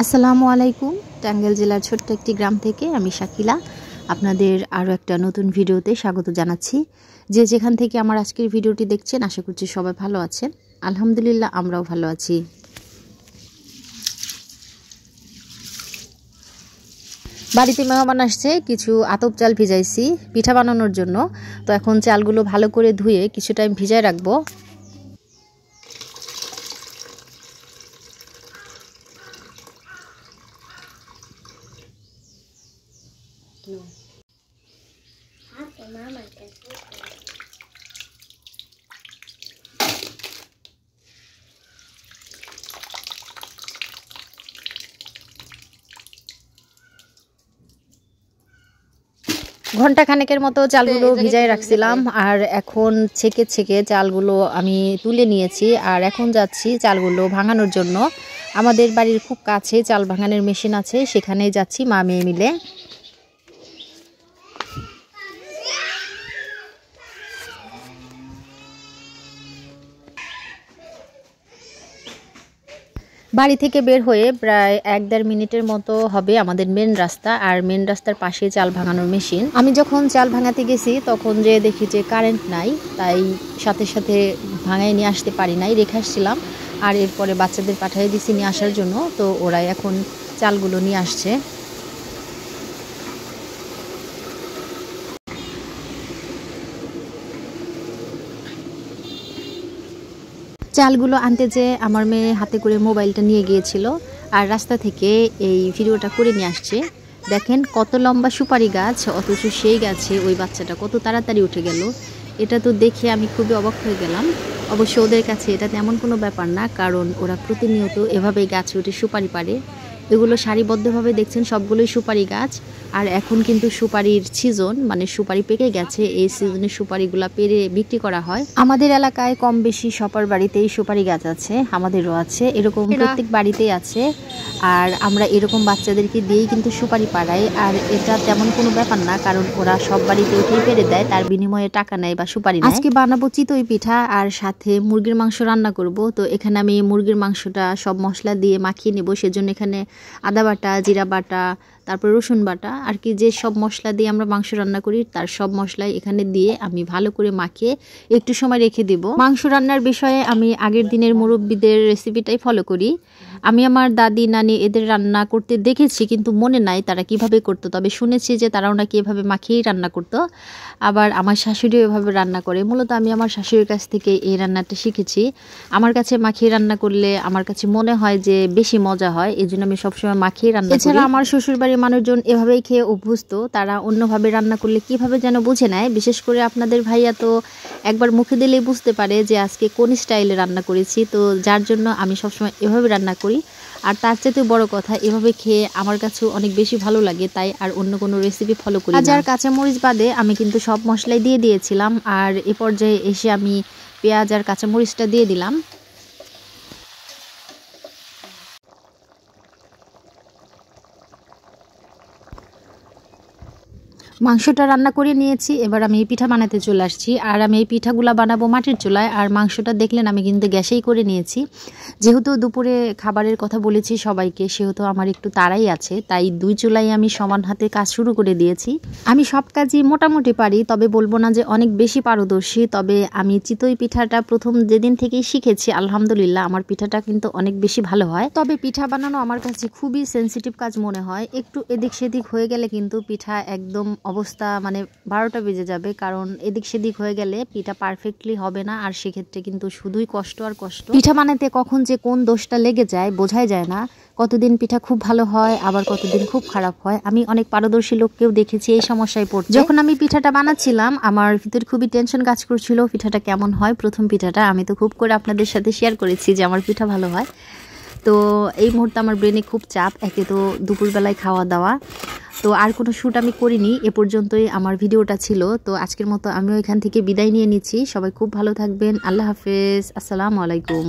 আসসালামু আলাইকুম। টাঙ্গাইল জেলার ছোট্ট একটি গ্রাম থেকে আমি শাকিলা আপনাদের আরও একটা নতুন ভিডিওতে স্বাগত জানাচ্ছি। যে যেখান থেকে আমার আজকের ভিডিওটি দেখছেন আশা করছি সবাই ভালো আছেন। আলহামদুলিল্লাহ আমরাও ভালো আছি। বাড়িতে মেহমান আসছে, কিছু আতপ চাল ভিজাইছি পিঠা বানানোর জন্য। তো এখন চালগুলো ভালো করে ধুয়ে কিছু টাইম ভিজায় রাখবো। ঘন্টা খানেকের মতো চালগুলো ভিজায় রাখছিলাম, আর এখন ছেঁকে ছেঁকে চালগুলো আমি তুলে নিয়েছি। আর এখন যাচ্ছি চালগুলো ভাঙানোর জন্য। আমাদের বাড়ির খুব কাছে চাল ভাঙানোর মেশিন আছে, সেখানেই যাচ্ছি মা মেয়ে মিলে। বাড়ি থেকে বের হয়ে প্রায় 1-1.5 মিনিটের মতো হবে আমাদের মেন রাস্তা, আর মেন রাস্তার পাশে চাল ভাঙানোর মেশিন। আমি যখন চাল ভাঙাতে গেছি তখন যে দেখি যে কারেন্ট নাই, তাই সাথে সাথে ভাঙায় নিয়ে আসতে পারি নাই, রেখে আসছিলাম। আর এরপরে বাচ্চাদের পাঠিয়ে দিছি নিয়ে আসার জন্য, তো ওরা এখন চালগুলো নিয়ে আসছে। চালগুলো আনতে যে আমার মেয়ে হাতে করে মোবাইলটা নিয়ে গিয়েছিল, আর রাস্তা থেকে এই ভিডিওটা করে নিয়ে আসছে। দেখেন কত লম্বা সুপারি গাছ, অথচ সেই গাছে ওই বাচ্চাটা কত তাড়াতাড়ি উঠে গেল। এটা তো দেখে আমি খুবই অবাক হয়ে গেলাম। অবশ্য ওদের কাছে এটা তেমন কোনো ব্যাপার না, কারণ ওরা প্রতিনিয়ত এভাবেই গাছে উঠে সুপারি পারে। এগুলো সারিবদ্ধভাবে দেখছেন সবগুলোই সুপারি গাছ। আর এখন কিন্তু সুপারির সিজন, মানে সুপারি পেকে গেছে। এই সিজনে সুপারিগুলা পেরে বিক্রি করা হয়। আমাদের এলাকায় কম বেশি সবার বাড়িতেই সুপারি গাছ আছে, আমাদেরও আছে, এরকম প্রত্যেক বাড়িতেই আছে। আর আমরা এরকম বাচ্চাদেরকে দিয়েই কিন্তু সুপারি পাড়াই। আর এটা তেমন কোনো ব্যাপার না, কারণ ওরা সব বাড়িতে উঠেই পেরে দেয়, তার বিনিময়ে টাকা নেয় বা সুপারি নেয়। আজকে বানাবো চিতই পিঠা, আর সাথে মুরগির মাংস রান্না করব। তো এখানে আমি মুরগির মাংসটা সব মশলা দিয়ে মাখিয়ে নেব। সেজন্য এখানে আদা বাটা, জিরা বাটা, তারপর রসুন বাটা, আর কি যে সব মশলা দিয়ে আমরা মাংস রান্না করি তার সব মশলাই এখানে দিয়ে আমি ভালো করে মাখিয়ে একটু সময় রেখে দেব। মাংস রান্নার বিষয়ে আমি আগের দিনের মুরব্বিদের রেসিপিটাই ফলো করি। আমি আমার দাদি নানি এদের রান্না করতে দেখেছি, কিন্তু মনে নাই তারা কিভাবে করতো। তবে শুনেছি যে তারাও নাকি এভাবে মাখিয়েই রান্না করতো। আবার আমার শাশুড়িও এভাবে রান্না করে। মূলত আমি আমার শাশুড়ির কাছ থেকে এই রান্নাটা শিখেছি। আমার কাছে মাখিয়ে রান্না করলে আমার কাছে মনে হয় যে বেশি মজা হয়, এই জন্য আমি সবসময় মাখিয়ে রান্না করি। এছাড়া আমার শ্বশুরবাড়ির মানুষজন এভাবেই খেয়ে অভ্যস্ত, তারা অন্যভাবে রান্না করলে কিভাবে যেন বুঝে নেয়। বিশেষ করে আপনাদের ভাইয়া তো একবার মুখে দিলেই বুঝতে পারে যে আজকে কোন স্টাইলে রান্না করেছি। তো যার জন্য আমি সবসময় এভাবে রান্না করি। আর তার চাইতে বড় কথা, এভাবে খেয়ে আমার কাছেও অনেক বেশি ভালো লাগে, তাই আর অন্য কোনো রেসিপি ফলো করি না। আর কাঁচামরিচ বাদে আমি কিন্তু সব মশলাই দিয়ে দিয়েছিলাম, আর এ পর্যায়ে এসে আমি পেঁয়াজ আর কাঁচামরিচটা দিয়ে দিলাম। মাংসটা রান্না করে নিয়েছি, এবার আমি এই পিঠা বানাতে চলে আসছি। আর আমি এই পিঠাগুলো বানাবো মাটির চুলায়। আর মাংসটা দেখলেন আমি কিন্তু গ্যাসেই করে নিয়েছি। যেহেতু দুপুরে খাবারের কথা বলেছি সবাইকে, সেহেতু আমার একটু তাড়াই আছে, তাই 2 চুলাই আমি সমান হাতে কাজ শুরু করে দিয়েছি। আমি সব কাজই মোটামুটি পারি, তবে বলবো না যে অনেক বেশি পারদর্শী। তবে আমি চিতই পিঠাটা প্রথম যেদিন থেকেই শিখেছি, আলহামদুলিল্লাহ আমার পিঠাটা কিন্তু অনেক বেশি ভালো হয়। তবে পিঠা বানানো আমার কাছে খুবই সেন্সিটিভ কাজ মনে হয়। একটু এদিক সেদিক হয়ে গেলে কিন্তু পিঠা একদম অবস্থা মানে 12টা বেজে যাবে, কারণ এদিক সেদিক হয়ে গেলে পিঠা পারফেক্টলি হবে না। আর সেক্ষেত্রে কিন্তু শুধুই কষ্ট আর কষ্ট। পিঠা বানাতে কখন যে কোন দোষটা লেগে যায় বোঝাই যায় না। কতদিন পিঠা খুব ভালো হয়, আবার কতদিন খুব খারাপ হয়। আমি অনেক পারদর্শী লোককেও দেখেছি এই সমস্যায় পড়তে। যখন আমি পিঠাটা বানাচ্ছিলাম আমার ভিতরে খুবই টেনশন কাজ করছিল, পিঠাটা কেমন হয়। প্রথম পিঠাটা আমি তো খুব করে আপনাদের সাথে শেয়ার করেছি যে আমার পিঠা ভালো হয়। তো এই মুহূর্তে আমার ব্রেনে খুব চাপ, একে তো দুপুরবেলায় খাওয়া দাওয়া, তো আর কোনো শ্যুট আমি করিনি। এ পর্যন্তই আমার ভিডিওটা ছিল। তো আজকের মতো আমিও এখান থেকে বিদায় নিয়ে নিচ্ছি। সবাই খুব ভালো থাকবেন। আল্লাহ হাফেজ, আসসালামু আলাইকুম।